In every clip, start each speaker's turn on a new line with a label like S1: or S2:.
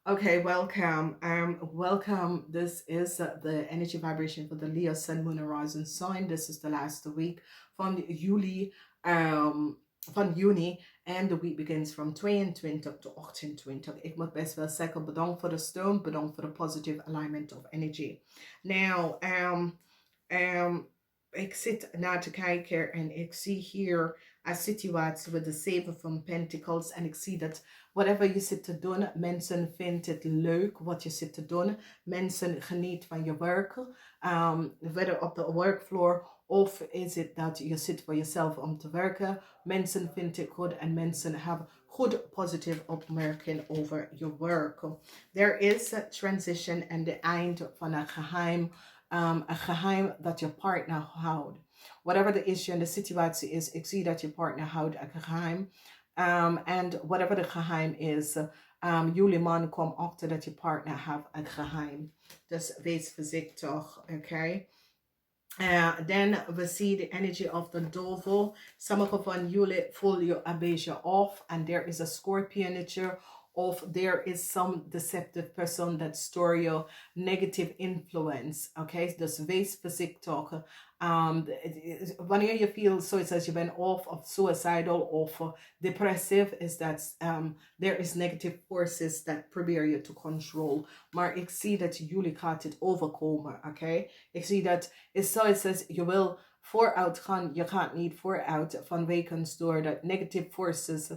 S1: Okay, welcome. Welcome. This is the energy vibration for the Leo Sun, Moon, and Rising sign. This is the last week from Juli, van Juni. En de week begins from 22 to 28. Ik moet best wel zeggen, bedankt voor de steun, bedankt voor de positive alignment of energy. Now, ik zit naar te kijken en ik zie hier een situatie with the Seven van Pentacles. En ik zie dat whatever je zit te doen, mensen vinden het leuk wat je zit te doen. Mensen genieten van je werk. Whether op de workfloor of is het dat je zit voor jezelf om te werken. Mensen vinden het goed en mensen hebben goed positieve opmerking over je werk. There is a transition and the eind van een geheim dat je partner houdt. Whatever the issue en de situatie is, ik zie dat je partner houdt een geheim. And whatever the geheim is, jullie man komt achter dat je partner heeft een geheim. Dus wees voorzichtig, oké? Then we see the energy of the Dovo. Sommige van jullie voelen je een beetje off. And there is a Scorpionage of there is some deceptive person that store your negative influence. Okay, dus wees voorzichtig. Wanneer je feel zoiets als je bent of suicidal of depressive, is that there is negative forces that proberen je to control. Maar ik zie dat jullie gaat het overkomen. Okay, ik zie dat is zoiets als je wil vooruit gaan, je gaat niet vooruit vanwege door de negative forces.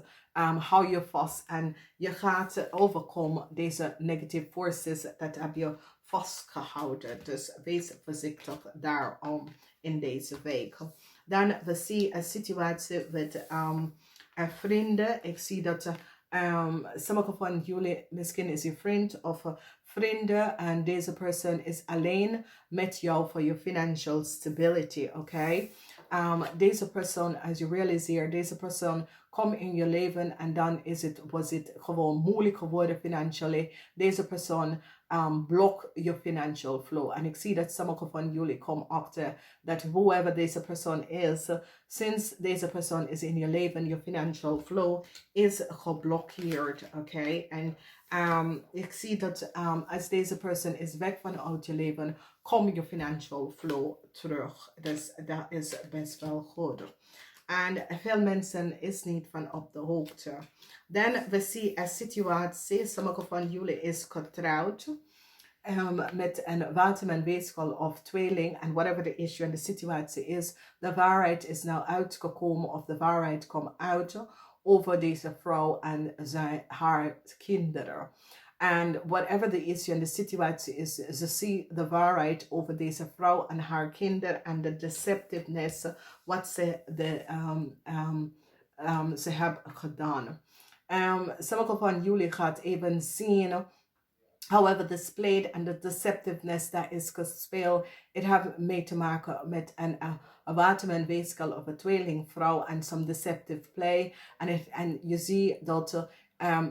S1: Hou je vast en je gaat overkomen deze negative forces dat heb je vastgehouden. Dus wees voorzichtig daarom in deze week. Dan we zien een situatie met vrienden. Ik zie dat sommige van jullie, misschien is je vriend of vrienden en deze persoon is alleen met jou voor je financial stability, oké? Deze persoon, als je realiseert, deze persoon komt in je leven en dan was het gewoon moeilijk geworden financiële. Deze persoon blok je financial flow. En ik zie dat sommige van jullie komen achter dat whoever deze persoon is, sinds deze persoon is in je leven, je financial flow is geblokkeerd, oké? En ik zie dat als deze persoon is weg vanuit je leven, kom je financial flow terug. Dus dat is best wel goed. En veel mensen is niet van op de hoogte. Dan we zien een situatie, sommige van jullie is getrouwd met een waterman, weeskal of tweeling. En whatever the issue en de situatie is, de waarheid is nou uitgekomen of de waarheid komt uit over deze vrouw en haar kinderen. And whatever the issue and the situation is, ze zien de waarheid over deze vrouw en haar kinderen en de deceptiveness wat ze hebben gedaan. Sommige van jullie gaat even zien, however displayed and the deceptiveness that is gespeeld, it have mee te maken met een waterman, weeskal of een tweelingvrouw en some deceptive play. En je ziet dat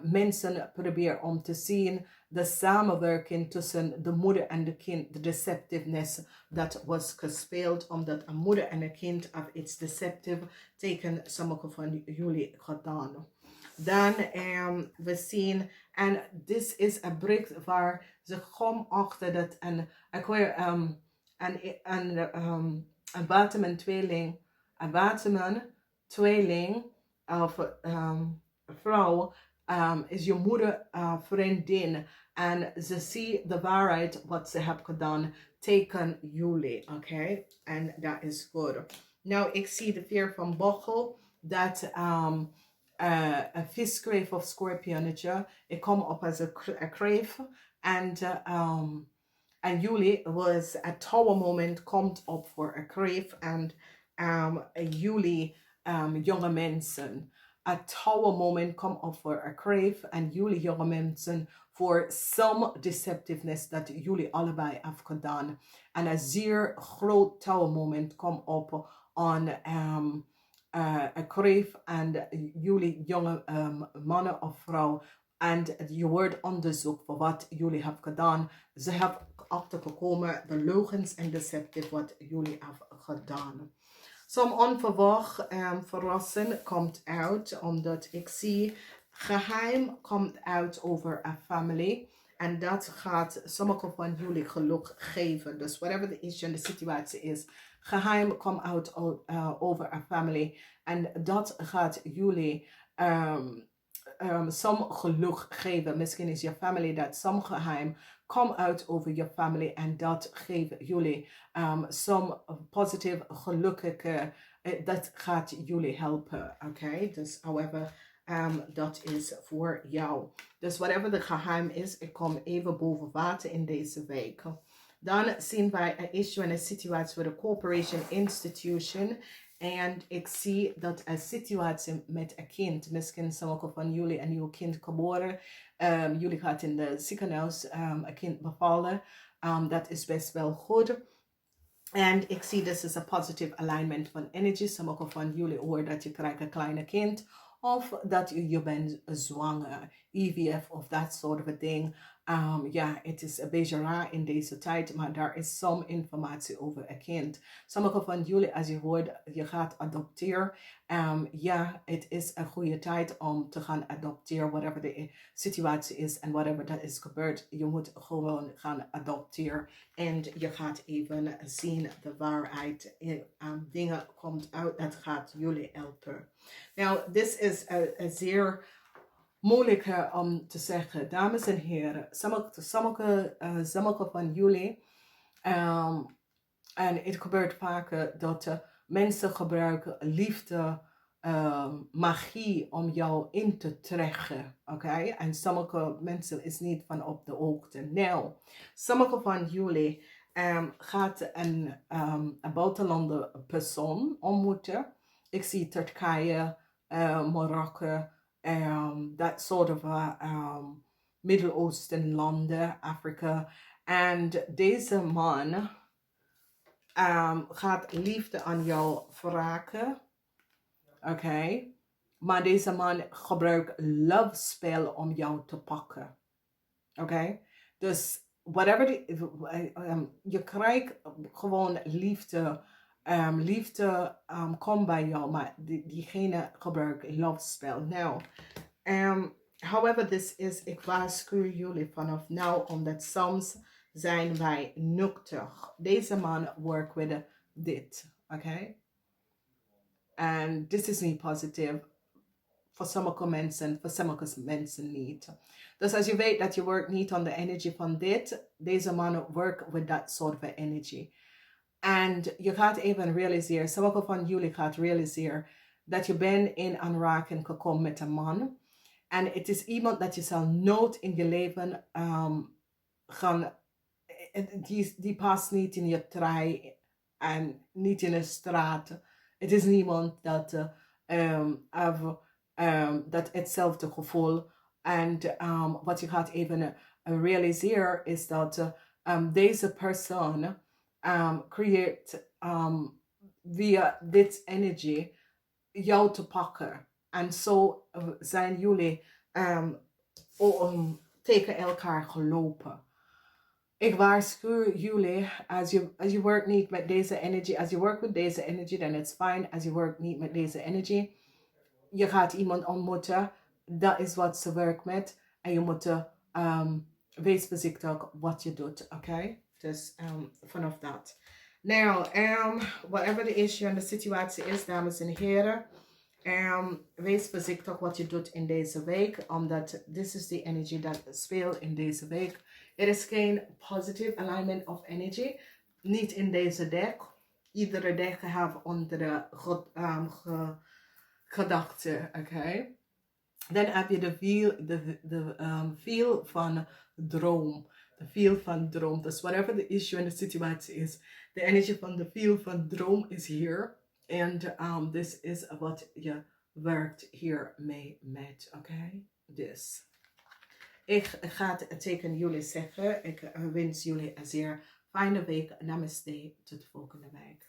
S1: mensen proberen om te zien de samenwerking tussen de moeder en de kind, de deceptiveness dat was gespeeld, omdat een moeder en een kind of iets deceptive tegen sommige van jullie gedaan. Dan we zien, en dit is een bericht waar ze gewoon achter dat een waterman tweeling of vrouw is je moeder vriendin en ze ziet de waarheid wat ze hebben gedaan tegen jullie, oké? En dat is goed. Nou, ik zie de veer van Bochel dat een viskreef of scorpionage. Ik kom op als een kreef en jullie was a tower moment komt op voor een kreef en jullie jonge mensen. A tower moment komt op voor een kreef en jullie jonge mensen voor some deceptiveness dat jullie allebei hebben gedaan. En een zeer groot tower moment komt op aan een kreef en jullie jonge mannen of vrouw. En je wordt onderzocht voor wat jullie hebben gedaan. Ze hebben achtergekomen de leugens en deceptief wat jullie hebben gedaan. Some onverwacht verrassing komt uit, omdat ik zie Geheim komt uit over a family. En dat gaat sommige van jullie geluk geven. Dus whatever the issue en de situatie is. Geheim komt uit over a family. En dat gaat jullie some geluk geven. Misschien is je family dat some geheim komt uit over je family. En dat geeft jullie some positive gelukkige. Dat gaat jullie helpen. Oké? Dus however. Dat is voor jou. Dus whatever de geheim is, ik kom even boven water in deze week. Dan zien wij een issue en een situatie met een corporation institution. En ik zie dat een situatie met een kind, misschien sommige van jullie een nieuw kind geboren. Jullie gaat in de ziekenhuis een kind bevallen. Dat is best wel goed. En ik zie this is a positive alignment van energy. Sommige van jullie horen dat je krijgt een kleine kind. Of dat je bent zwanger, IVF of dat soort of ding. Ja, het is een beetje raar in deze tijd, maar daar is some informatie over een kind. Sommige van jullie, als je hoort, je gaat adopteren. Ja, het is een goede tijd om te gaan adopteren, whatever de situatie is en whatever dat is gebeurd. Je moet gewoon gaan adopteren en je gaat even zien de waarheid. Dingen komt uit, dat gaat jullie helpen. Nou, dit is een zeer moeilijke om te zeggen. Dames en heren, sommige van jullie, en het gebeurt vaker dat mensen gebruiken liefde, magie om jou in te trekken. Oké? En sommige mensen is niet van op de hoogte. Nou, sommige van jullie gaat een buitenlandse persoon ontmoeten. Ik zie Turkije, Marokko, dat soort of Midden-Oosten landen, Afrika. En deze man gaat liefde aan jou vragen. Oké. Maar deze man gebruikt love spell om jou te pakken. Oké. Dus whatever je krijgt gewoon liefde. Liefde komt bij jou, maar diegene gebruikt love spell. Nou, however this is, ik waarschuw jullie vanaf nu, omdat soms zijn wij nuchter. Deze man werkt met dit, oké? En dit is niet positief voor sommige mensen niet. Dus als je weet dat je werkt niet aan de energie van dit, deze man werkt met dat soort van energie. En je gaat even realiseren, sommige van jullie gaat realiseren dat je bent in aanraking gekomen met een man. En het is iemand dat je zal nooit in je leven gaan, die past niet in je trein en niet in de straat. Het is niemand dat dat hetzelfde gevoel. En wat je gaat even realiseren is dat deze persoon creëert via dit energie jou te pakken. En zo zijn jullie tegen elkaar gelopen. Ik waarschuw jullie, als je werkt niet met deze energie, als je werkt met deze energie, dan is het fijn. Als je werkt niet met deze energie, je gaat iemand ontmoeten, dat is wat ze werkt met. En je moet wees voorzichtig wat je doet, oké? Dus vanaf dat. Nou, whatever the issue en de situatie is, dames en heren, wees voorzichtig wat je doet in deze week, omdat this is the energy dat speelt in deze week. Er is geen positive alignment of energy, niet in deze deck. Iedere deck heeft andere gedachten, oké? Dan heb je de feel van droom. De feel van droom. Dus whatever the issue en de situatie is, de energie van de feel van droom is hier. En this is wat je werkt hiermee met, oké? Dus ik ga het tegen jullie zeggen. Ik wens jullie een zeer fijne week. Namaste. Tot de volgende week.